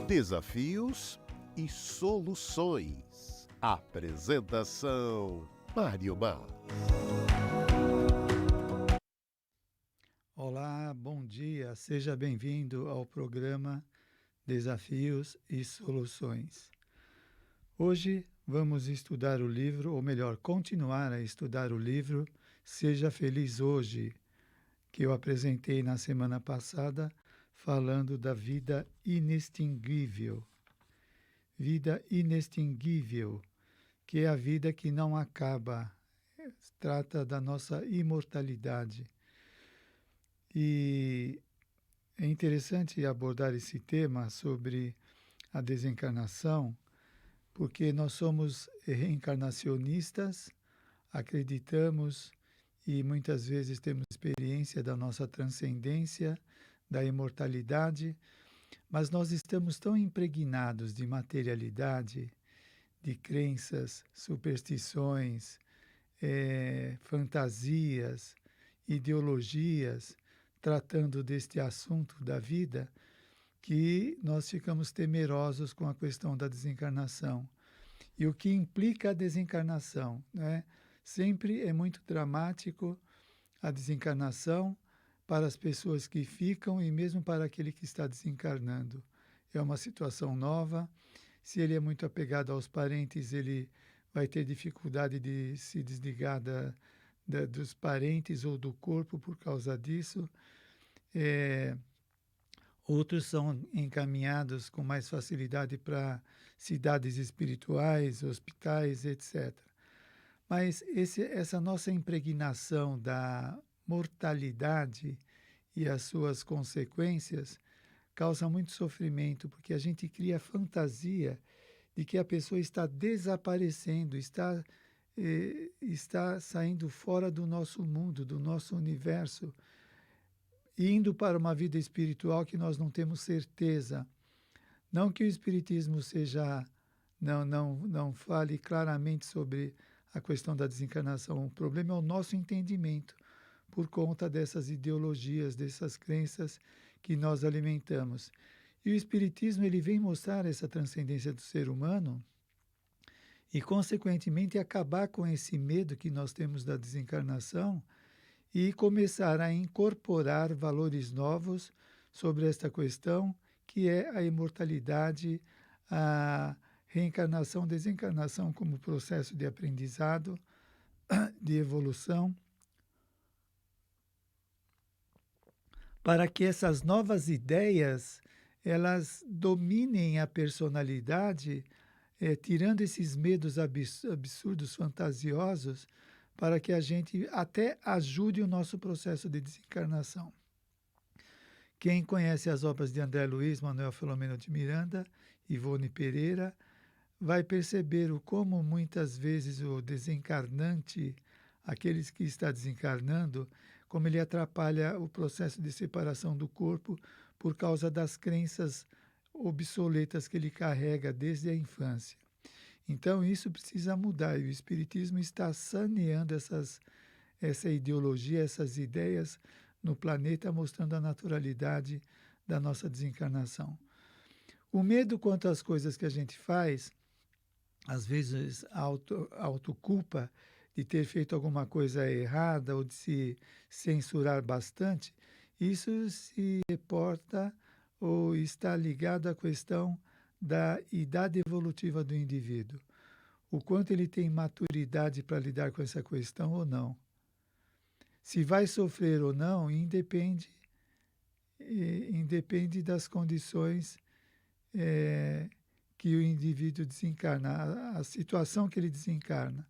Desafios e soluções. Apresentação: Mário Mar. Olá, bom dia, seja bem-vindo ao programa Desafios e Soluções. Hoje vamos estudar o livro, ou melhor, continuar a estudar o livro Seja Feliz Hoje, que eu apresentei na semana passada, falando da vida inextinguível. Vida inextinguível, que é a vida que não acaba, trata da nossa imortalidade. E é interessante abordar esse tema sobre a desencarnação, porque nós somos reencarnacionistas, acreditamos e muitas vezes temos experiência da nossa transcendência, da imortalidade, mas nós estamos tão impregnados de materialidade, de crenças, superstições, fantasias, ideologias, tratando deste assunto da vida, que nós ficamos temerosos com a questão da desencarnação. E o que implica a desencarnação, né? Sempre é muito dramático a desencarnação para as pessoas que ficam e mesmo para aquele que está desencarnando. É uma situação nova. Se ele é muito apegado aos parentes, ele vai ter dificuldade de se desligar dos parentes ou do corpo por causa disso. Outros são encaminhados com mais facilidade para cidades espirituais, hospitais, etc. Mas essa nossa impregnação da mortalidade e as suas consequências causa muito sofrimento, porque a gente cria a fantasia de que a pessoa está desaparecendo, está saindo fora do nosso mundo, do nosso universo, indo para uma vida espiritual que nós não temos certeza. Não que o Espiritismo não fale claramente sobre a questão da desencarnação. O problema é o nosso entendimento, por conta dessas ideologias, dessas crenças que nós alimentamos. E o Espiritismo ele vem mostrar essa transcendência do ser humano e, consequentemente, acabar com esse medo que nós temos da desencarnação e começar a incorporar valores novos sobre esta questão, que é a imortalidade, a reencarnação, desencarnação como processo de aprendizado, de evolução, para que essas novas ideias elas dominem a personalidade, tirando esses medos absurdos, fantasiosos, para que a gente até ajude o nosso processo de desencarnação. Quem conhece as obras de André Luiz, Manuel Filomeno de Miranda, Ivone Pereira, vai perceber o como muitas vezes o desencarnante, aqueles que está desencarnando, como ele atrapalha o processo de separação do corpo por causa das crenças obsoletas que ele carrega desde a infância. Então isso precisa mudar e o Espiritismo está saneando essa ideologia, essas ideias no planeta, mostrando a naturalidade da nossa desencarnação. O medo quanto às coisas que a gente faz, às vezes autoculpa de ter feito alguma coisa errada ou de se censurar bastante, isso se reporta ou está ligado à questão da idade evolutiva do indivíduo. O quanto ele tem maturidade para lidar com essa questão ou não. Se vai sofrer ou não, independe das condições que o indivíduo desencarna, a situação que ele desencarna.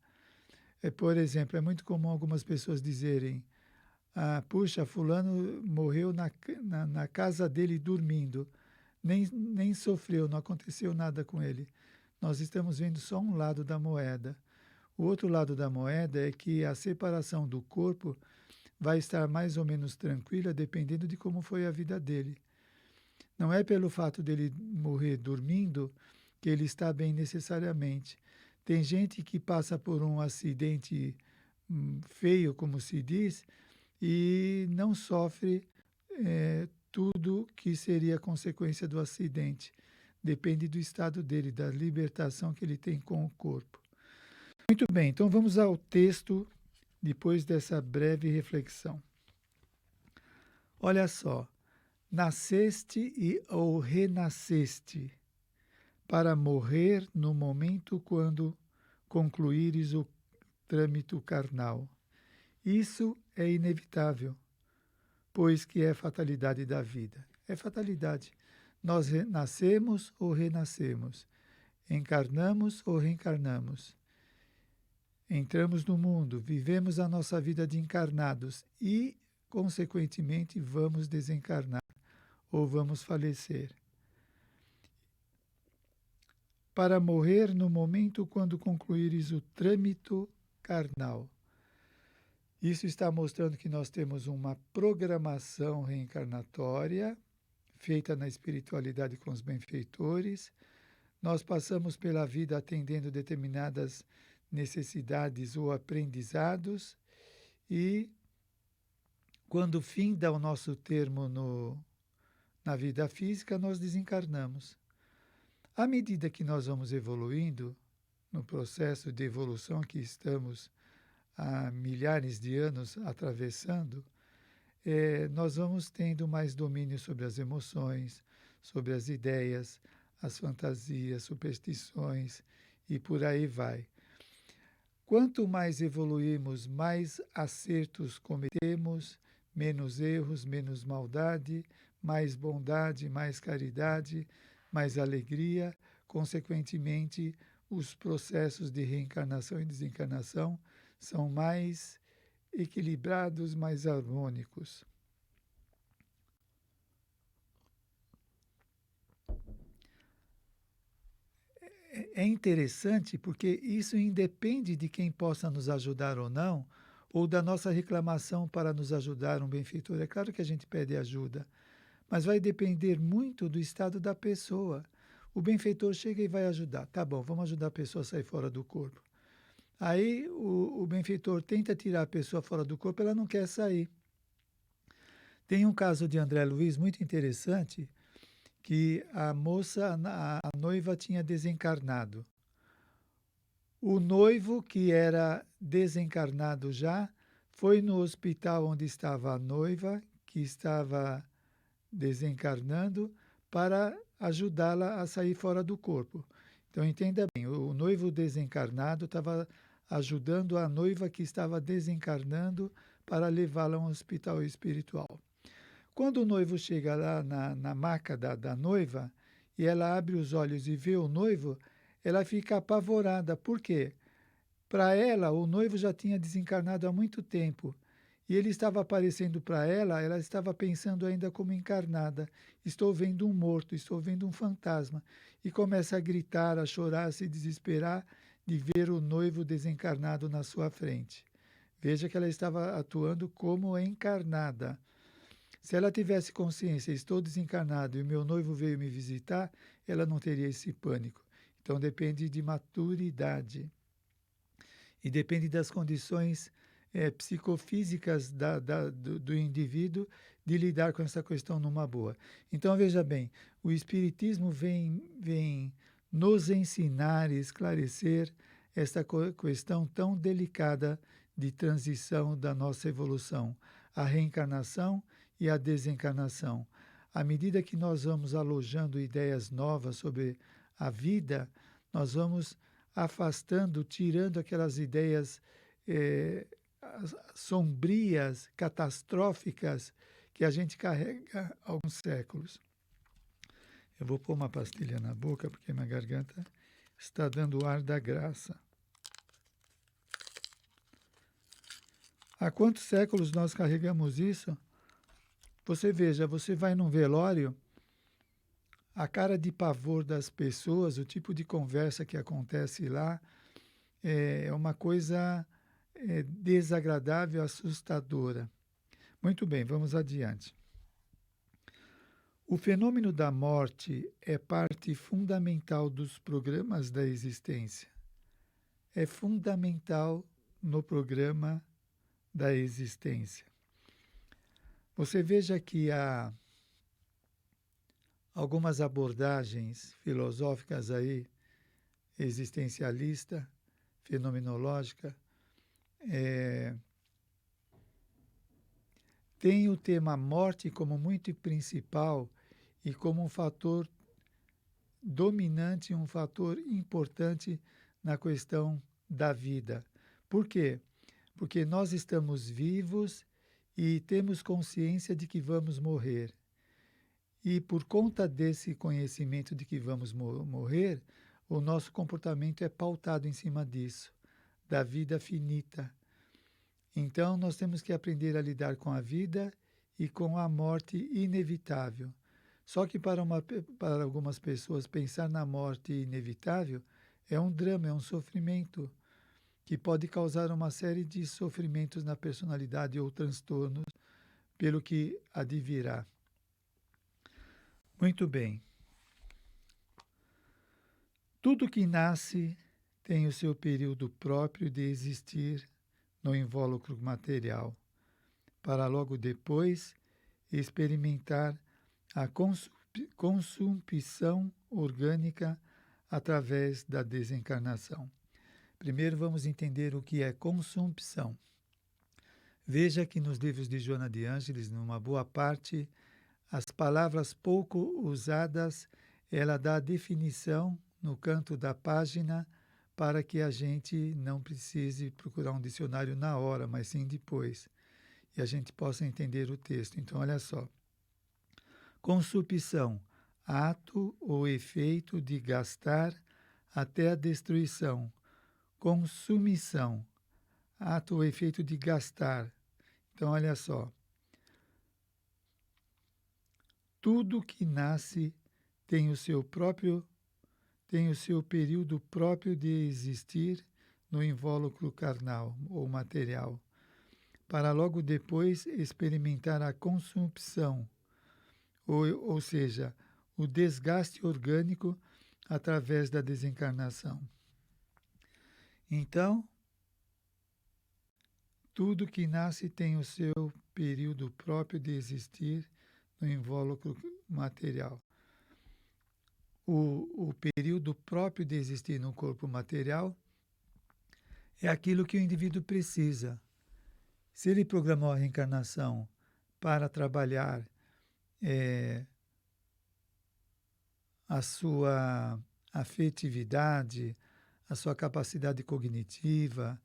Por exemplo, é muito comum algumas pessoas dizerem: puxa, fulano morreu na casa dele dormindo, nem sofreu, não aconteceu nada com ele. Nós estamos vendo só um lado da moeda. O outro lado da moeda é que a separação do corpo vai estar mais ou menos tranquila dependendo de como foi a vida dele. Não é pelo fato dele morrer dormindo que ele está bem necessariamente. Tem gente que passa por um acidente feio, como se diz, e não sofre tudo que seria consequência do acidente. Depende do estado dele, da libertação que ele tem com o corpo. Muito bem, então vamos ao texto depois dessa breve reflexão. Olha só. Nasceste ou renasceste, para morrer no momento quando concluíres o trâmite carnal. Isso é inevitável, pois que é fatalidade da vida. É fatalidade. Nós nascemos ou renascemos, encarnamos ou reencarnamos. Entramos no mundo, vivemos a nossa vida de encarnados e, consequentemente, vamos desencarnar ou vamos falecer. Para morrer no momento quando concluíres o trâmite carnal. Isso está mostrando que nós temos uma programação reencarnatória feita na espiritualidade com os benfeitores. Nós passamos pela vida atendendo determinadas necessidades ou aprendizados e quando finda o nosso termo na vida física, nós desencarnamos. À medida que nós vamos evoluindo, no processo de evolução que estamos há milhares de anos atravessando, nós vamos tendo mais domínio sobre as emoções, sobre as ideias, as fantasias, superstições e por aí vai. Quanto mais evoluímos, mais acertos cometemos, menos erros, menos maldade, mais bondade, mais caridade, mais alegria. Consequentemente, os processos de reencarnação e desencarnação são mais equilibrados, mais harmônicos. É interessante porque isso independe de quem possa nos ajudar ou não, ou da nossa reclamação para nos ajudar um benfeitor. É claro que a gente pede ajuda, mas vai depender muito do estado da pessoa. O benfeitor chega e vai ajudar. Tá bom, vamos ajudar a pessoa a sair fora do corpo. Aí o benfeitor tenta tirar a pessoa fora do corpo, ela não quer sair. Tem um caso de André Luiz muito interessante, que a moça, a noiva tinha desencarnado. O noivo, que era desencarnado já, foi no hospital onde estava a noiva, que estava desencarnando, para ajudá-la a sair fora do corpo. Então entenda bem, o noivo desencarnado estava ajudando a noiva que estava desencarnando para levá-la a um hospital espiritual. Quando o noivo chega lá na maca da noiva e ela abre os olhos e vê o noivo, ela fica apavorada. Por quê? Para ela, o noivo já tinha desencarnado há muito tempo e ele estava aparecendo para ela estava pensando ainda como encarnada. Estou vendo um morto, estou vendo um fantasma. E começa a gritar, a chorar, a se desesperar de ver o noivo desencarnado na sua frente. Veja que ela estava atuando como encarnada. Se ela tivesse consciência, estou desencarnado e o meu noivo veio me visitar, ela não teria esse pânico. Então depende de maturidade e depende das condições psicofísicas do indivíduo de lidar com essa questão numa boa. Então veja bem, o Espiritismo vem nos ensinar e esclarecer essa questão tão delicada de transição da nossa evolução, a reencarnação e a desencarnação. À medida que nós vamos alojando ideias novas sobre a vida, nós vamos afastando, tirando aquelas ideias sombrias, catastróficas, que a gente carrega há alguns séculos. Eu vou pôr uma pastilha na boca, porque minha garganta está dando o ar da graça. Há quantos séculos nós carregamos isso? Você veja, você vai num velório, a cara de pavor das pessoas, o tipo de conversa que acontece lá, é uma coisa desagradável, assustadora. Muito bem, vamos adiante. O fenômeno da morte é parte fundamental dos programas da existência. É fundamental no programa da existência. Você veja que há algumas abordagens filosóficas aí, existencialista, fenomenológica, tem o tema morte como muito principal e como um fator dominante, um fator importante na questão da vida. Por quê? Porque nós estamos vivos e temos consciência de que vamos morrer. E por conta desse conhecimento de que vamos morrer, o nosso comportamento é pautado em cima disso, da vida finita. Então, nós temos que aprender a lidar com a vida e com a morte inevitável. Só que para algumas pessoas, pensar na morte inevitável é um drama, é um sofrimento que pode causar uma série de sofrimentos na personalidade ou transtornos pelo que advirá. Muito bem. Tudo que nasce tem o seu período próprio de existir no invólucro material, para logo depois experimentar a consumpção orgânica através da desencarnação. Primeiro vamos entender o que é consumpção. Veja que nos livros de Joana de Ângeles, numa boa parte, as palavras pouco usadas, ela dá a definição no canto da página para que a gente não precise procurar um dicionário na hora, mas sim depois, e a gente possa entender o texto. Então, olha só. Consumpção, ato ou efeito de gastar até a destruição. Consumição, ato ou efeito de gastar. Então, olha só. Tudo que nasce tem o seu período próprio de existir no invólucro carnal ou material, para logo depois experimentar a consumpção, ou seja, o desgaste orgânico através da desencarnação. Então, tudo que nasce tem o seu período próprio de existir no invólucro material. O período próprio de existir no corpo material é aquilo que o indivíduo precisa. Se ele programou a reencarnação para trabalhar a sua afetividade, a sua capacidade cognitiva,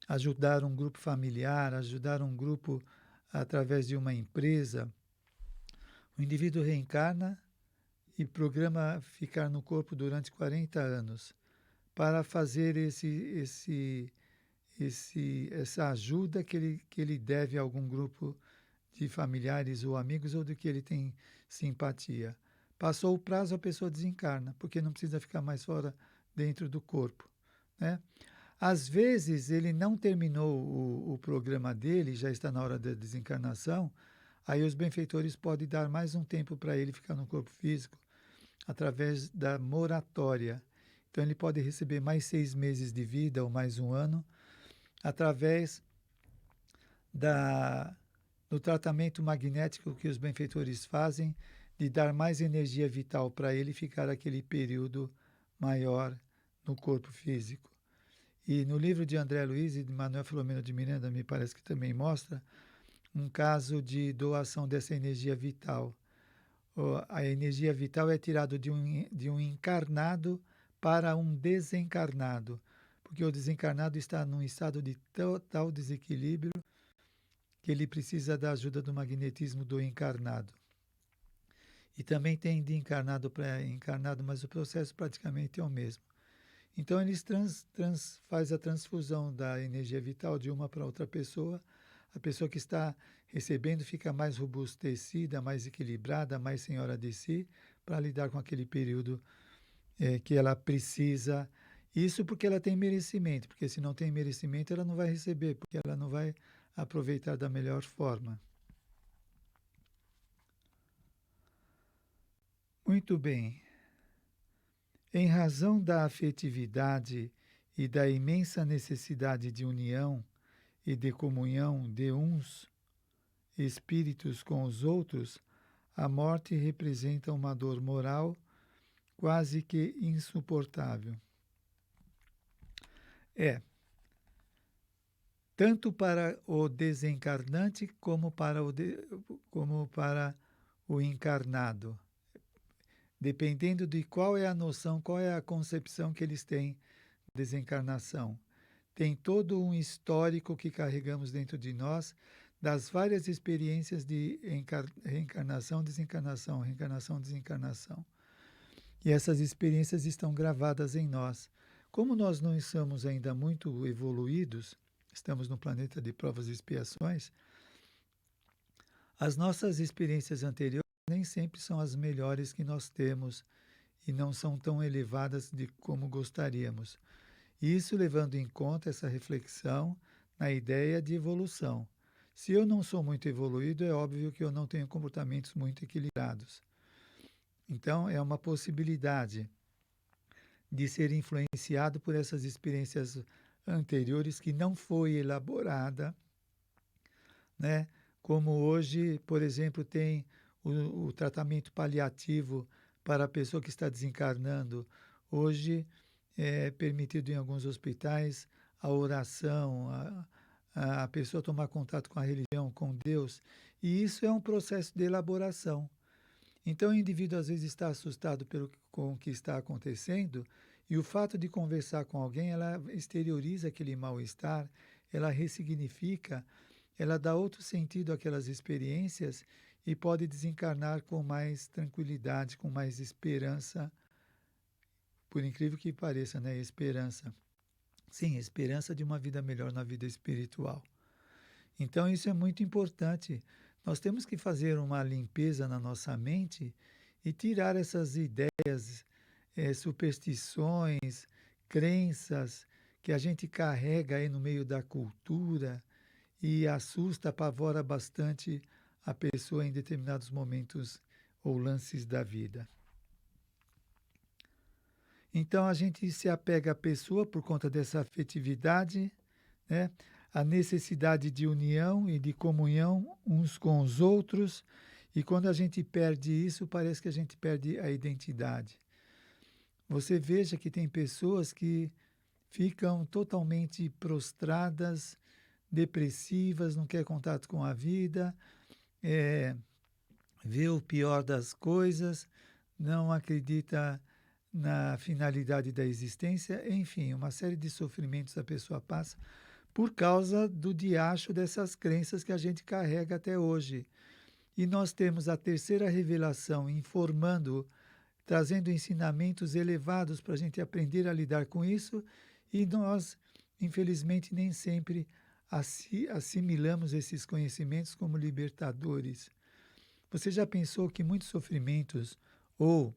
ajudar um grupo familiar, ajudar um grupo através de uma empresa, o indivíduo reencarna e programa ficar no corpo durante 40 anos para fazer essa ajuda que ele deve a algum grupo de familiares ou amigos ou do que ele tem simpatia. Passou o prazo, a pessoa desencarna, porque não precisa ficar mais fora dentro do corpo, né? Às vezes ele não terminou o programa dele, já está na hora da desencarnação, aí os benfeitores podem dar mais um tempo para ele ficar no corpo físico, através da moratória. Então ele pode receber mais 6 meses de vida ou mais um ano, através do tratamento magnético que os benfeitores fazem, de dar mais energia vital para ele ficar aquele período maior no corpo físico. E no livro de André Luiz e de Manuel Filomeno de Miranda, me parece que também mostra um caso de doação dessa energia vital. A energia vital é tirada de um encarnado para um desencarnado, porque o desencarnado está num estado de tal desequilíbrio que ele precisa da ajuda do magnetismo do encarnado. E também tem de encarnado para encarnado, mas o processo praticamente é o mesmo. Então eles faz a transfusão da energia vital de uma para outra pessoa. A pessoa que está recebendo fica mais robustecida, mais equilibrada, mais senhora de si, para lidar com aquele período que ela precisa. Isso porque ela tem merecimento, porque se não tem merecimento ela não vai receber, porque ela não vai aproveitar da melhor forma. Muito bem. Em razão da afetividade e da imensa necessidade de união e de comunhão de uns espíritos com os outros, a morte representa uma dor moral quase que insuportável. É, tanto para o desencarnante como para o encarnado, dependendo de qual é a noção, qual é a concepção que eles têm de desencarnação. Tem todo um histórico que carregamos dentro de nós das várias experiências de reencarnação, desencarnação, reencarnação, desencarnação. E essas experiências estão gravadas em nós. Como nós não somos ainda muito evoluídos, estamos no planeta de provas e expiações, as nossas experiências anteriores nem sempre são as melhores que nós temos e não são tão elevadas de como gostaríamos. Isso levando em conta essa reflexão na ideia de evolução. Se eu não sou muito evoluído, é óbvio que eu não tenho comportamentos muito equilibrados. Então, é uma possibilidade de ser influenciado por essas experiências anteriores que não foi elaborada, né? Como hoje, por exemplo, tem o tratamento paliativo para a pessoa que está desencarnando. Hoje é permitido em alguns hospitais a oração, a pessoa tomar contato com a religião, com Deus, e isso é um processo de elaboração. Então o indivíduo às vezes está assustado com o que está acontecendo, e o fato de conversar com alguém, ela exterioriza aquele mal-estar, ela ressignifica, ela dá outro sentido àquelas experiências e pode desencarnar com mais tranquilidade, com mais esperança, por incrível que pareça, né? Esperança. Sim, esperança de uma vida melhor na vida espiritual. Então isso é muito importante. Nós temos que fazer uma limpeza na nossa mente e tirar essas ideias, superstições, crenças que a gente carrega aí no meio da cultura e assusta, apavora bastante a pessoa em determinados momentos ou lances da vida. Então a gente se apega à pessoa por conta dessa afetividade, né? A necessidade de união e de comunhão uns com os outros, e quando a gente perde isso, parece que a gente perde a identidade. Você veja que tem pessoas que ficam totalmente prostradas, depressivas, não quer contato com a vida, vê o pior das coisas, não acredita na finalidade da existência, enfim, uma série de sofrimentos a pessoa passa por causa do diacho dessas crenças que a gente carrega até hoje. E nós temos a terceira revelação informando, trazendo ensinamentos elevados para a gente aprender a lidar com isso, e nós, infelizmente, nem sempre assimilamos esses conhecimentos como libertadores. Você já pensou que muitos sofrimentos ou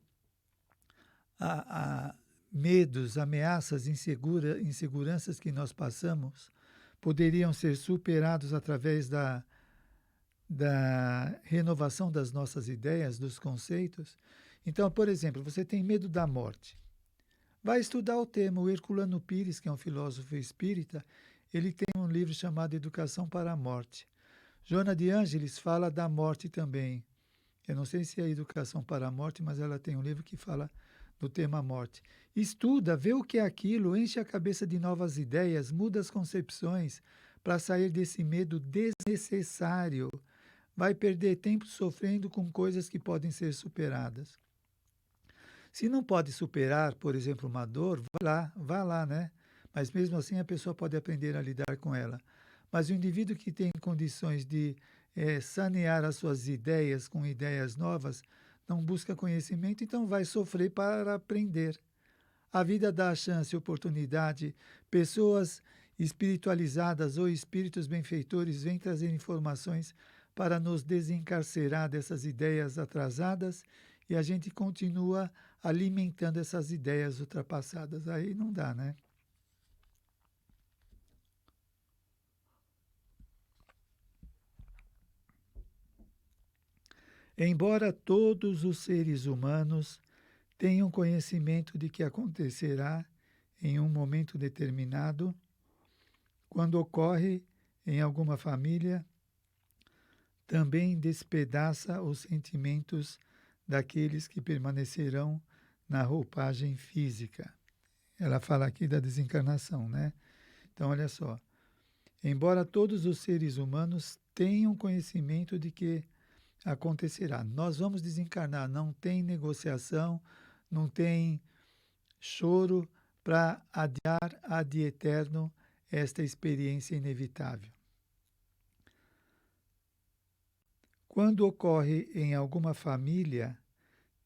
medos, ameaças, inseguranças que nós passamos poderiam ser superados através da renovação das nossas ideias, dos conceitos? Então, por exemplo, você tem medo da morte. Vai estudar o tema. O Herculano Pires, que é um filósofo espírita, ele tem um livro chamado Educação para a Morte. Joana de Ângeles fala da morte também. Eu não sei se é Educação para a Morte, mas ela tem um livro que fala do tema morte. Estuda, vê o que é aquilo, enche a cabeça de novas ideias, muda as concepções para sair desse medo desnecessário. Vai perder tempo sofrendo com coisas que podem ser superadas. Se não pode superar, por exemplo, uma dor, vá lá, né? Mas mesmo assim a pessoa pode aprender a lidar com ela. Mas o indivíduo que tem condições de sanear as suas ideias com ideias novas, não busca conhecimento, então vai sofrer para aprender. A vida dá a chance, oportunidade, pessoas espiritualizadas ou espíritos benfeitores vêm trazer informações para nos desencarcerar dessas ideias atrasadas e a gente continua alimentando essas ideias ultrapassadas. Aí não dá, né? Embora todos os seres humanos tenham conhecimento de que acontecerá em um momento determinado, quando ocorre em alguma família, também despedaça os sentimentos daqueles que permanecerão na roupagem física. Ela fala aqui da desencarnação, né? Então, olha só. Embora todos os seres humanos tenham conhecimento de que acontecerá, nós vamos desencarnar, não tem negociação, não tem choro para adiar ad eterno esta experiência inevitável. Quando ocorre em alguma família,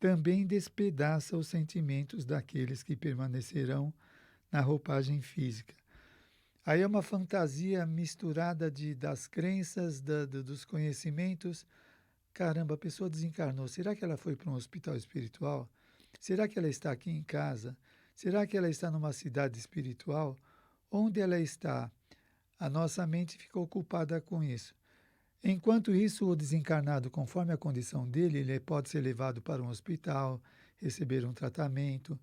também despedaça os sentimentos daqueles que permanecerão na roupagem física. Aí é uma fantasia misturada das crenças, dos conhecimentos. Caramba, a pessoa desencarnou. Será que ela foi para um hospital espiritual? Será que ela está aqui em casa? Será que ela está numa cidade espiritual? Onde ela está? A nossa mente fica ocupada com isso. Enquanto isso, o desencarnado, conforme a condição dele, ele pode ser levado para um hospital, receber um tratamento,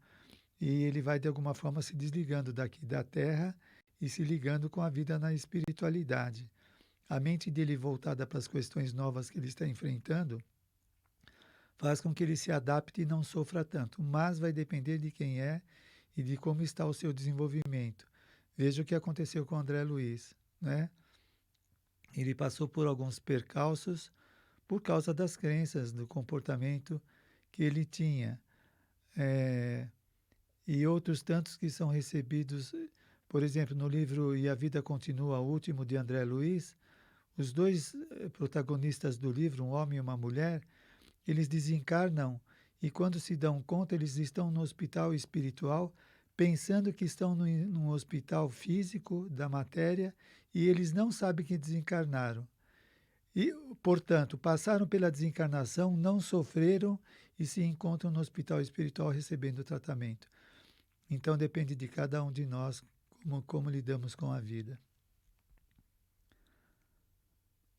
e ele vai, de alguma forma, se desligando daqui da Terra e se ligando com a vida na espiritualidade. A mente dele voltada para as questões novas que ele está enfrentando faz com que ele se adapte e não sofra tanto, mas vai depender de quem é e de como está o seu desenvolvimento. Veja o que aconteceu com o André Luiz, né? Ele passou por alguns percalços por causa das crenças, do comportamento que ele tinha. E outros tantos que são recebidos, por exemplo, no livro E a Vida Continua, o último de André Luiz, os dois protagonistas do livro, um homem e uma mulher, eles desencarnam e quando se dão conta, eles estão no hospital espiritual, pensando que estão num hospital físico da matéria e eles não sabem que desencarnaram. E, portanto, passaram pela desencarnação, não sofreram e se encontram no hospital espiritual recebendo tratamento. Então depende de cada um de nós como lidamos com a vida.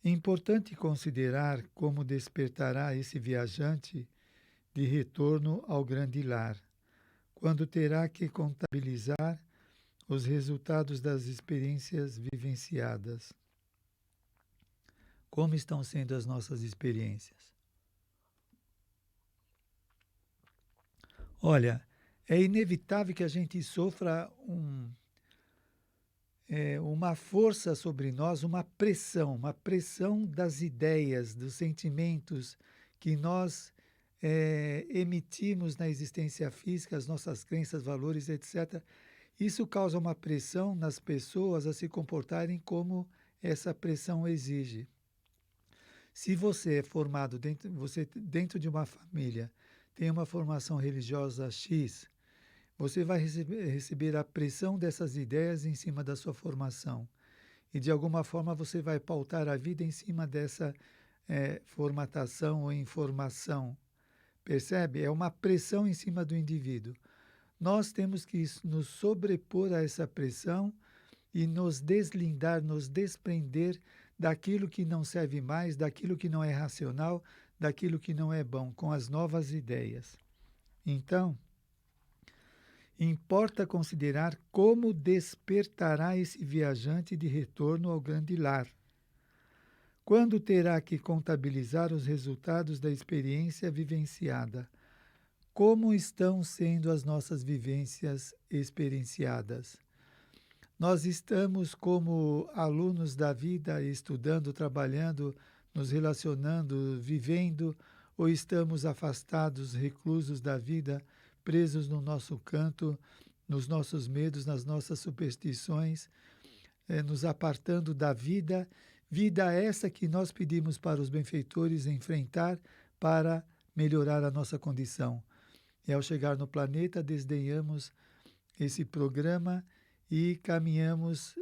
É importante considerar como despertará esse viajante de retorno ao grande lar, quando terá que contabilizar os resultados das experiências vivenciadas. Como estão sendo as nossas experiências? Olha, é inevitável que a gente sofra uma força sobre nós, uma pressão das ideias, dos sentimentos que nós emitimos na existência física, as nossas crenças, valores, etc. Isso causa uma pressão nas pessoas a se comportarem como essa pressão exige. Se você é formado dentro de uma família, tem uma formação religiosa X, você vai receber a pressão dessas ideias em cima da sua formação. E, de alguma forma, você vai pautar a vida em cima dessa formatação ou informação. Percebe? É uma pressão em cima do indivíduo. Nós temos que nos sobrepor a essa pressão e nos deslindar, nos desprender daquilo que não serve mais, daquilo que não é racional, daquilo que não é bom, com as novas ideias. Então, importa considerar como despertará esse viajante de retorno ao grande lar. Quando terá que contabilizar os resultados da experiência vivenciada? Como estão sendo as nossas vivências experienciadas? Nós estamos como alunos da vida, estudando, trabalhando, nos relacionando, vivendo, ou estamos afastados, reclusos da vida, presos no nosso canto, nos nossos medos, nas nossas superstições, nos apartando da vida, vida essa que nós pedimos para os benfeitores enfrentar para melhorar a nossa condição. E ao chegar no planeta, desdenhamos esse programa e caminhamos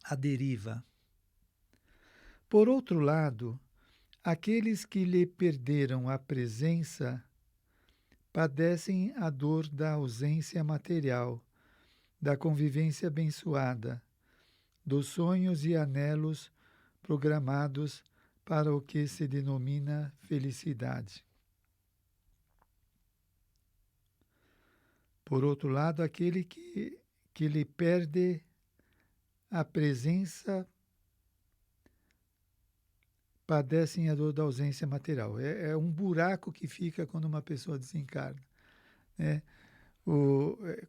à deriva. Por outro lado, aqueles que lhe perderam a presença padecem a dor da ausência material, da convivência abençoada, dos sonhos e anelos programados para o que se denomina felicidade. Por outro lado, aquele que lhe perde a presença padecem a dor da ausência material. É um buraco que fica quando uma pessoa desencarna, né?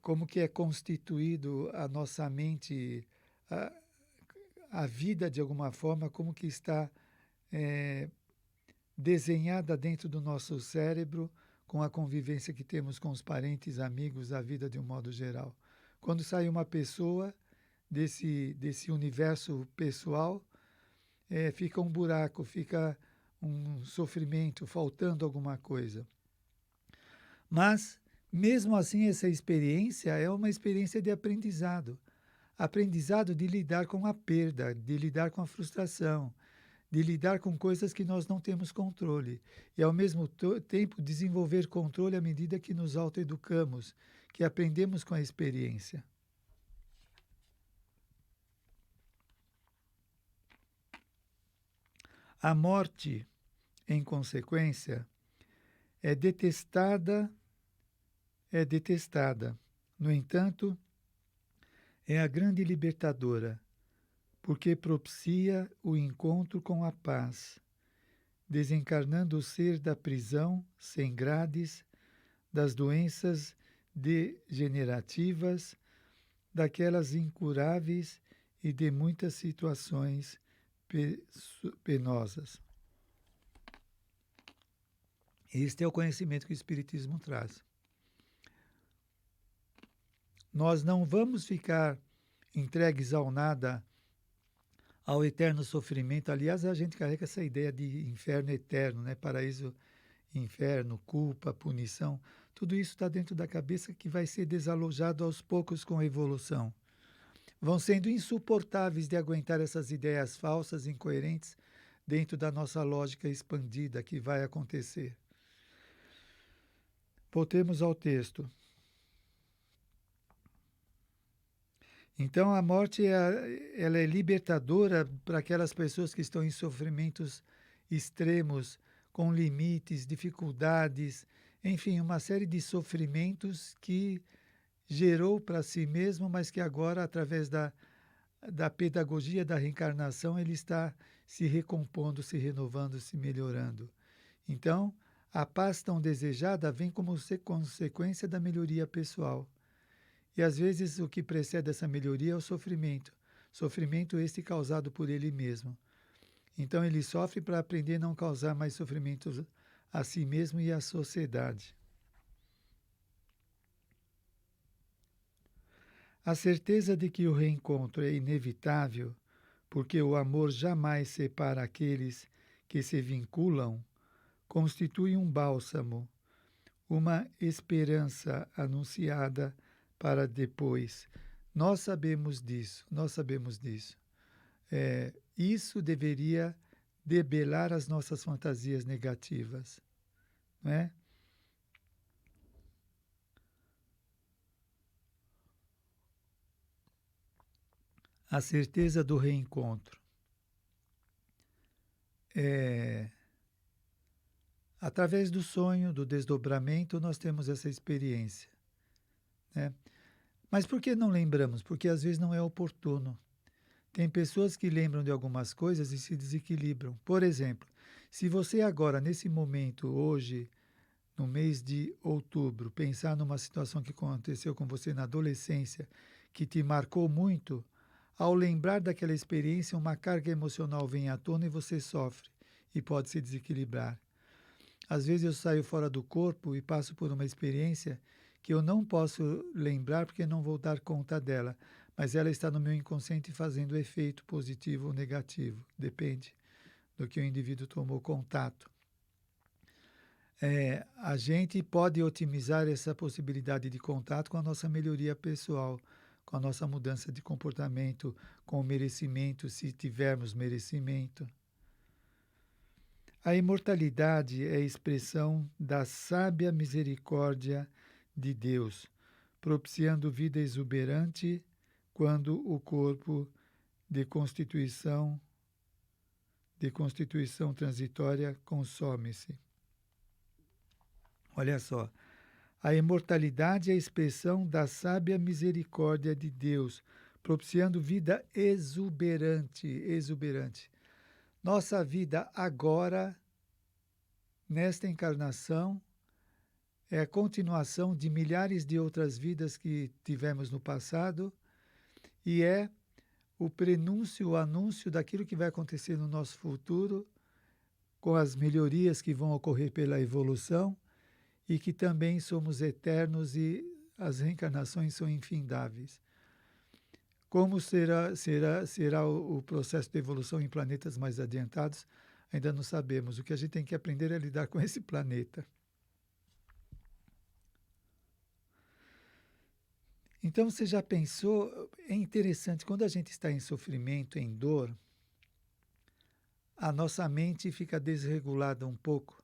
Como que é constituído a nossa mente, a, a vida de alguma forma, como que está é, desenhada dentro do nosso cérebro com a convivência que temos com os parentes, amigos, a vida de um modo geral. Quando sai uma pessoa desse universo pessoal, fica um buraco, fica um sofrimento, faltando alguma coisa. Mas, mesmo assim, essa experiência é uma experiência de aprendizado. Aprendizado de lidar com a perda, de lidar com a frustração, de lidar com coisas que nós não temos controle. E, ao mesmo tempo, desenvolver controle à medida que nos autoeducamos, que aprendemos com a experiência. A morte, em consequência, é detestada. No entanto, é a grande libertadora, porque propicia o encontro com a paz, desencarnando o ser da prisão sem grades, das doenças degenerativas, daquelas incuráveis e de muitas situações penosas. Este é o conhecimento que o Espiritismo traz. Nós não vamos ficar entregues ao nada, ao eterno sofrimento. Aliás, a gente carrega essa ideia de inferno eterno, né? Paraíso, inferno, culpa, punição. Tudo isso está dentro da cabeça que vai ser desalojado aos poucos com a evolução. Vão sendo insuportáveis de aguentar essas ideias falsas, incoerentes, dentro da nossa lógica expandida que vai acontecer. Voltemos ao texto. Então, a morte ela é libertadora para aquelas pessoas que estão em sofrimentos extremos, com limites, dificuldades, enfim, uma série de sofrimentos que gerou para si mesmo, mas que agora, através da pedagogia da reencarnação, ele está se recompondo, se renovando, se melhorando. Então, a paz tão desejada vem como consequência da melhoria pessoal. E às vezes o que precede essa melhoria é o sofrimento. Sofrimento este causado por ele mesmo. Então ele sofre para aprender a não causar mais sofrimentos a si mesmo e à sociedade. A certeza de que o reencontro é inevitável, porque o amor jamais separa aqueles que se vinculam, constitui um bálsamo, uma esperança anunciada para depois. Nós sabemos disso. Isso deveria debelar as nossas fantasias negativas, não é? A certeza do reencontro. Através do sonho, do desdobramento, nós temos essa experiência, né? Mas por que não lembramos? Porque às vezes não é oportuno. Tem pessoas que lembram de algumas coisas e se desequilibram. Por exemplo, se você agora, nesse momento, hoje, no mês de outubro, pensar numa situação que aconteceu com você na adolescência, que te marcou muito, ao lembrar daquela experiência, uma carga emocional vem à tona e você sofre e pode se desequilibrar. Às vezes eu saio fora do corpo e passo por uma experiência que eu não posso lembrar porque não vou dar conta dela, mas ela está no meu inconsciente fazendo efeito positivo ou negativo, depende do que o indivíduo tomou contato. A gente pode otimizar essa possibilidade de contato com a nossa melhoria pessoal, com a nossa mudança de comportamento, com o merecimento, se tivermos merecimento. A imortalidade é a expressão da sábia misericórdia de Deus, propiciando vida exuberante quando o corpo de constituição transitória consome-se. Olha só, a imortalidade é a expressão da sábia misericórdia de Deus, propiciando vida exuberante. Nossa vida agora, nesta encarnação, é a continuação de milhares de outras vidas que tivemos no passado e é o prenúncio, o anúncio daquilo que vai acontecer no nosso futuro, com as melhorias que vão ocorrer pela evolução e que também somos eternos e as reencarnações são infindáveis. Como será o processo de evolução em planetas mais adiantados, ainda não sabemos. O que a gente tem que aprender é lidar com esse planeta. Então, você já pensou, é interessante, quando a gente está em sofrimento, em dor, a nossa mente fica desregulada um pouco.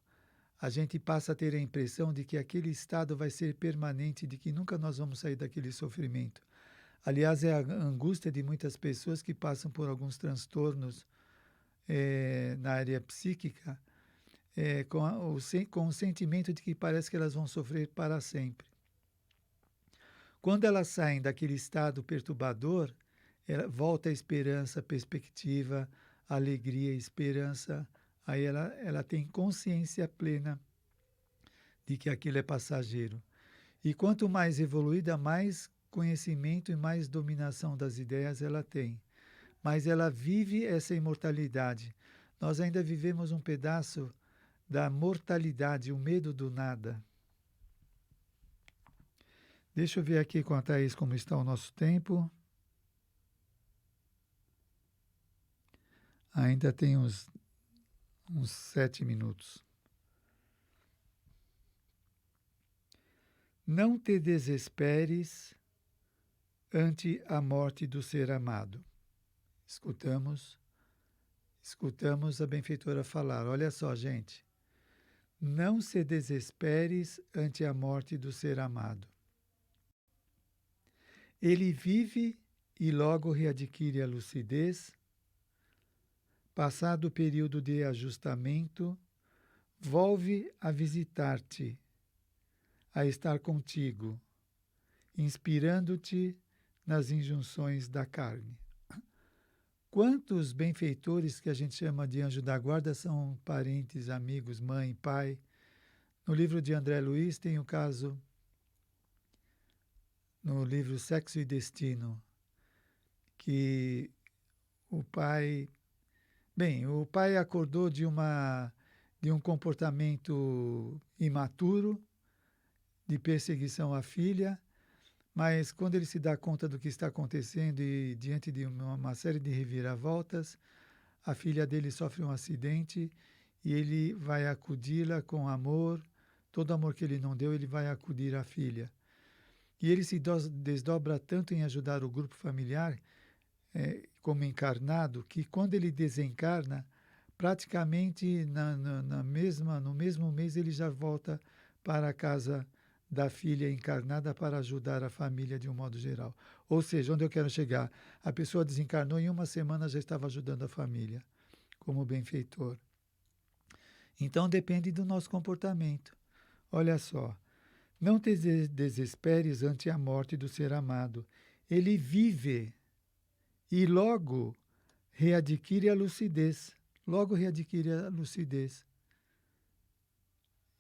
A gente passa a ter a impressão de que aquele estado vai ser permanente, de que nunca nós vamos sair daquele sofrimento. Aliás, é a angústia de muitas pessoas que passam por alguns transtornos na área psíquica, com o sentimento de que parece que elas vão sofrer para sempre. Quando elas saem daquele estado perturbador, volta a esperança, a perspectiva, a alegria, a esperança. Aí ela tem consciência plena de que aquilo é passageiro. E quanto mais evoluída, mais conhecimento e mais dominação das ideias ela tem. Mas ela vive essa imortalidade. Nós ainda vivemos um pedaço da mortalidade, o medo do nada. Deixa eu ver aqui com a Thaís como está o nosso tempo. Ainda tem uns 7 minutos. Não te desesperes ante a morte do ser amado. Escutamos a benfeitora falar. Olha só, gente. Não se desesperes ante a morte do ser amado. Ele vive e logo readquire a lucidez. Passado o período de ajustamento, volve a visitar-te, a estar contigo, inspirando-te nas injunções da carne. Quantos benfeitores que a gente chama de anjo da guarda são parentes, amigos, mãe, pai? No livro de André Luiz tem o caso, no livro Sexo e Destino, que o pai acordou de um comportamento imaturo, de perseguição à filha, mas quando ele se dá conta do que está acontecendo e diante de uma série de reviravoltas, a filha dele sofre um acidente e ele vai acudi-la com amor, todo amor que ele não deu, ele vai acudir à filha. E ele se desdobra tanto em ajudar o grupo familiar, como encarnado, que quando ele desencarna, praticamente no mesmo mês ele já volta para a casa da filha encarnada para ajudar a família de um modo geral. Ou seja, onde eu quero chegar? A pessoa desencarnou e em uma semana já estava ajudando a família, como benfeitor. Então depende do nosso comportamento. Olha só, não te desesperes ante a morte do ser amado. Ele vive e logo readquire a lucidez. Logo readquire a lucidez.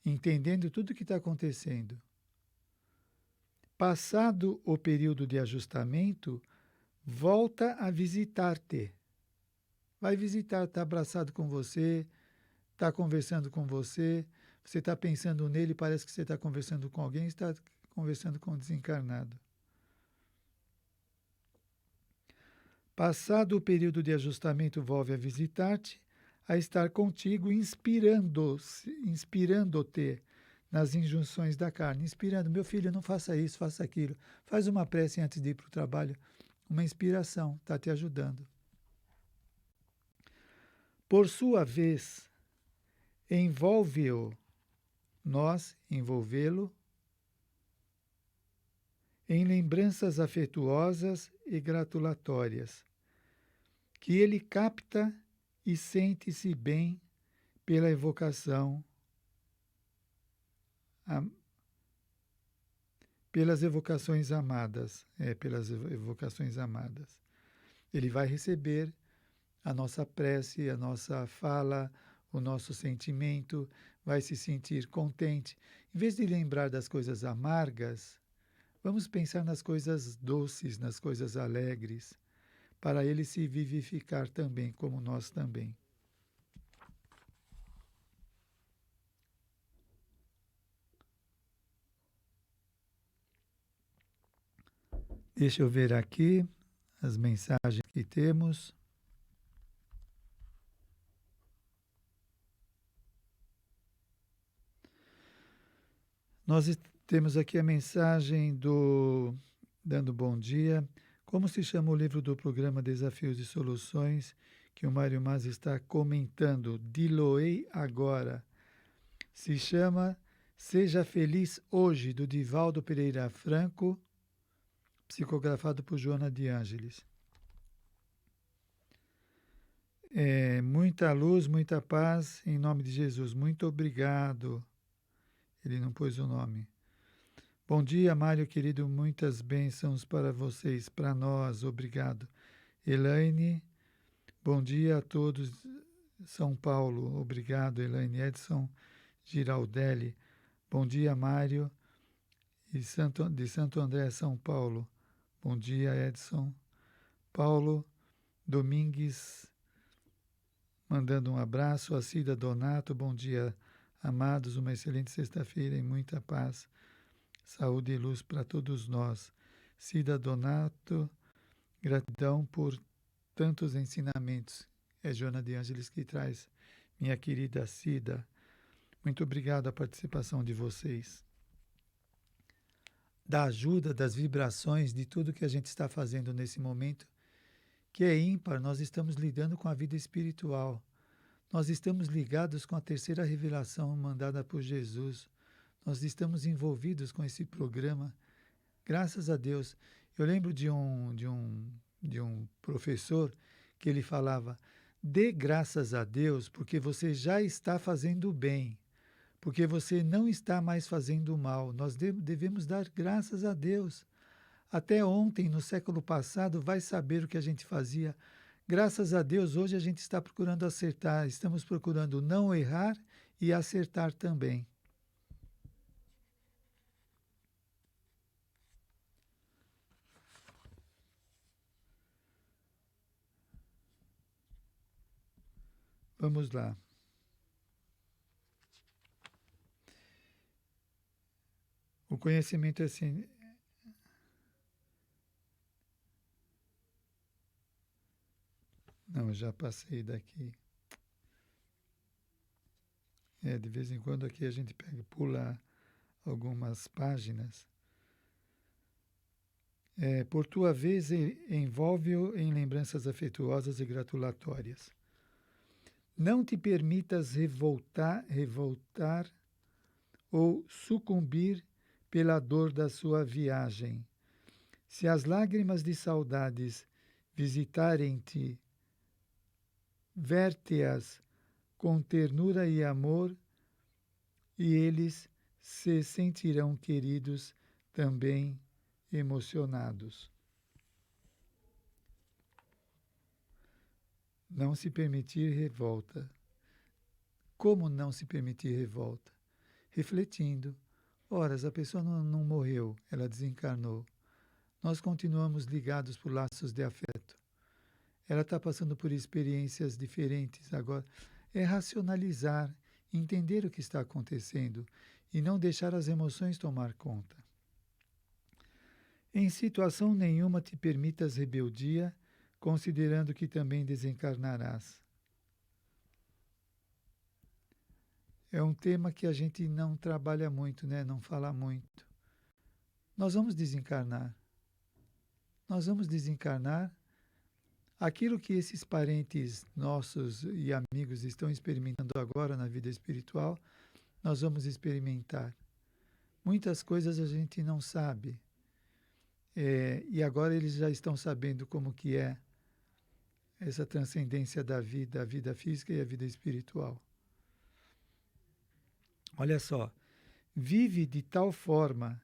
Entendendo tudo o que está acontecendo. Passado o período de ajustamento, volta a visitar-te. Vai visitar, está abraçado com você, está conversando com você, você está pensando nele, parece que você está conversando com alguém, está conversando com o desencarnado. Passado o período de ajustamento, volve a visitar-te, a estar contigo, inspirando-te nas injunções da carne, inspirando, meu filho, não faça isso, faça aquilo. Faz uma prece antes de ir para o trabalho, uma inspiração, está te ajudando. Por sua vez, envolve-o, nós envolvê-lo, em lembranças afetuosas e gratulatórias, que ele capta e sente-se bem pela evocação, pelas evocações amadas, pelas evocações amadas. Ele vai receber a nossa prece, a nossa fala, o nosso sentimento, vai se sentir contente. Em vez de lembrar das coisas amargas, vamos pensar nas coisas doces, nas coisas alegres, para ele se vivificar também, como nós também. Deixa eu ver aqui as mensagens que temos. Nós temos aqui a mensagem do dando bom dia. Como se chama o livro do programa Desafios e Soluções que o Mário Mas está comentando? Diloei agora. Se chama Seja Feliz Hoje, do Divaldo Pereira Franco, psicografado por Joana de Ângeles. Muita luz, muita paz, em nome de Jesus. Muito obrigado. Ele não pôs o nome. Bom dia, Mário, querido. Muitas bênçãos para vocês, para nós. Obrigado. Elaine, bom dia a todos. São Paulo. Obrigado, Elaine. Edson Giraldelli. Bom dia, Mário. De Santo André, São Paulo. Bom dia, Edson. Paulo Domingues, mandando um abraço. A Cida Donato, bom dia, amados. Uma excelente sexta-feira e muita paz, saúde e luz para todos nós. Cida Donato, gratidão por tantos ensinamentos. É Joana de Ângeles que traz, minha querida Cida. Muito obrigado a participação de vocês. Da ajuda, das vibrações, de tudo que a gente está fazendo nesse momento, que é ímpar, nós estamos lidando com a vida espiritual. Nós estamos ligados com a terceira revelação mandada por Jesus. Nós estamos envolvidos com esse programa. Graças a Deus. Eu lembro de um professor que ele falava: dê graças a Deus porque você já está fazendo o bem, porque você não está mais fazendo o mal. Nós devemos dar graças a Deus. Até ontem, no século passado, vai saber o que a gente fazia. Graças a Deus, hoje a gente está procurando acertar, estamos procurando não errar e acertar também. Vamos lá. O conhecimento é assim. Não, já passei daqui. De vez em quando aqui a gente pula algumas páginas. Por tua vez, envolve-o em lembranças afetuosas e gratulatórias. Não te permitas revoltar ou sucumbir pela dor da sua viagem. Se as lágrimas de saudades visitarem-te, verte-as com ternura e amor, e eles se sentirão queridos, também emocionados. Não se permitir revolta. Como não se permitir revolta? Refletindo. Ora, a pessoa não morreu, ela desencarnou. Nós continuamos ligados por laços de afeto. Ela está passando por experiências diferentes agora. É racionalizar, entender o que está acontecendo e não deixar as emoções tomar conta. Em situação nenhuma te permitas rebeldia, considerando que também desencarnarás. É um tema que a gente não trabalha muito, né? Não fala muito. Nós vamos desencarnar. Nós vamos desencarnar. Aquilo que esses parentes nossos e amigos estão experimentando agora na vida espiritual, nós vamos experimentar. Muitas coisas a gente não sabe. E agora eles já estão sabendo como que é essa transcendência da vida, a vida física e a vida espiritual. Olha só, vive de tal forma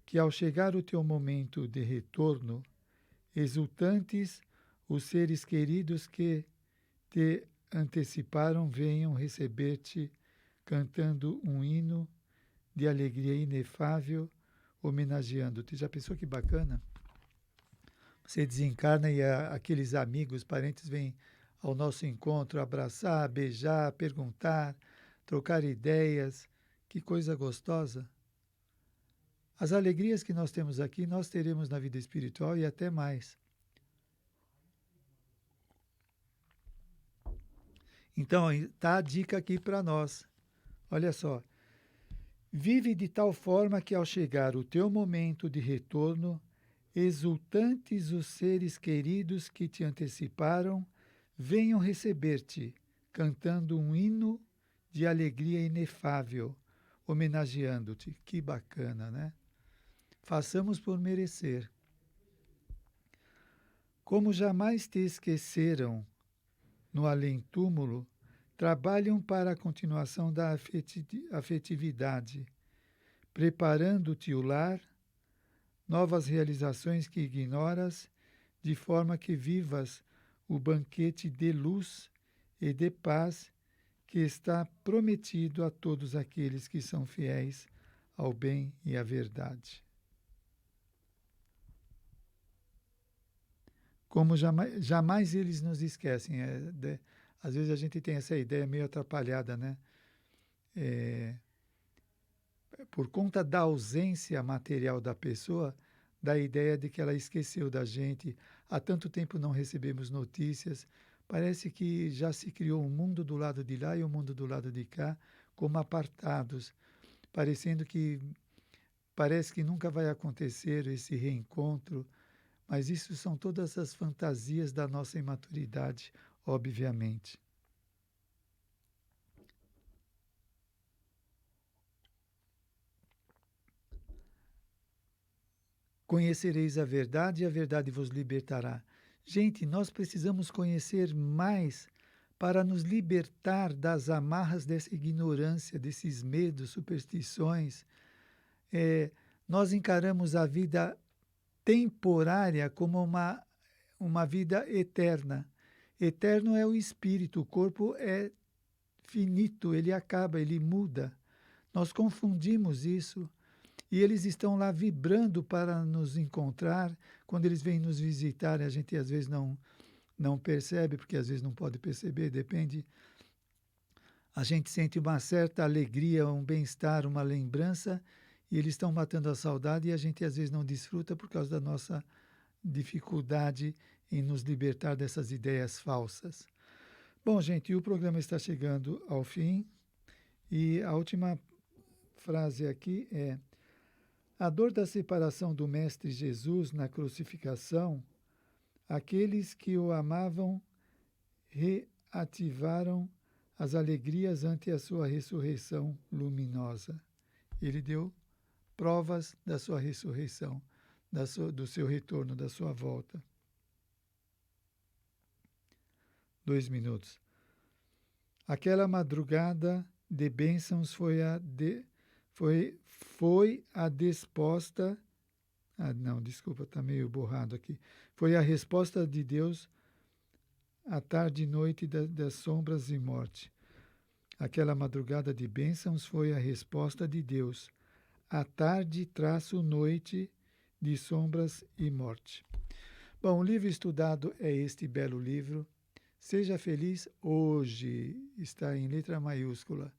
que ao chegar o teu momento de retorno, exultantes os seres queridos que te anteciparam venham receber-te, cantando um hino de alegria inefável, homenageando-te. Já pensou que bacana? Você desencarna e aqueles amigos, parentes vêm ao nosso encontro abraçar, beijar, perguntar, trocar ideias. Que coisa gostosa! As alegrias que nós temos aqui, nós teremos na vida espiritual e até mais. Então, está a dica aqui para nós. Olha só. Vive de tal forma que ao chegar o teu momento de retorno, exultantes os seres queridos que te anteciparam, venham receber-te, cantando um hino de alegria inefável, homenageando-te. Que bacana, né? Façamos por merecer. Como jamais te esqueceram no além-túmulo, trabalham para a continuação da afetividade, preparando-te o lar, novas realizações que ignoras, de forma que vivas o banquete de luz e de paz que está prometido a todos aqueles que são fiéis ao bem e à verdade. Como jamais eles nos esquecem. Às vezes a gente tem essa ideia meio atrapalhada, né? Por conta da ausência material da pessoa, da ideia de que ela esqueceu da gente. Há tanto tempo não recebemos notícias. Parece que já se criou um mundo do lado de lá e um mundo do lado de cá, como apartados, parece que nunca vai acontecer esse reencontro, mas isso são todas as fantasias da nossa imaturidade, obviamente. Conhecereis a verdade e a verdade vos libertará. Gente, nós precisamos conhecer mais para nos libertar das amarras dessa ignorância, desses medos, superstições. Nós encaramos a vida temporária como uma vida eterna. Eterno é o espírito, o corpo é finito, ele acaba, ele muda. Nós confundimos isso. E eles estão lá vibrando para nos encontrar. Quando eles vêm nos visitar, a gente às vezes não percebe, porque às vezes não pode perceber, depende. A gente sente uma certa alegria, um bem-estar, uma lembrança, e eles estão matando a saudade e a gente às vezes não desfruta por causa da nossa dificuldade em nos libertar dessas ideias falsas. Bom, gente, o programa está chegando ao fim e a última frase aqui é: a dor da separação do Mestre Jesus na crucificação, aqueles que o amavam reativaram as alegrias ante a sua ressurreição luminosa. Ele deu provas da sua ressurreição, do seu retorno, da sua volta. 2 minutos. Aquela madrugada de bênçãos foi a resposta. Não, desculpa, está meio borrado aqui. Foi a resposta de Deus à tarde e noite das sombras e morte. Aquela madrugada de bênçãos foi a resposta de Deus à tarde-noite de sombras e morte. Bom, o livro estudado é este belo livro. Seja feliz hoje, está em letra maiúscula.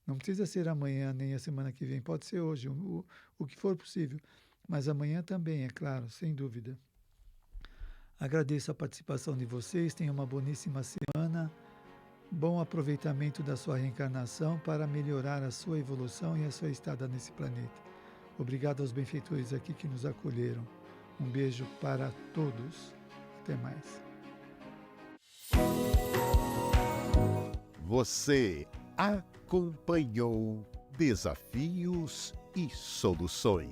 Não precisa ser amanhã nem a semana que vem, pode ser hoje, o que for possível. Mas amanhã também, é claro, sem dúvida. Agradeço a participação de vocês, tenham uma boníssima semana, bom aproveitamento da sua reencarnação para melhorar a sua evolução e a sua estada nesse planeta. Obrigado aos benfeitores aqui que nos acolheram. Um beijo para todos. Até mais. Você acompanhou Desafios e Soluções.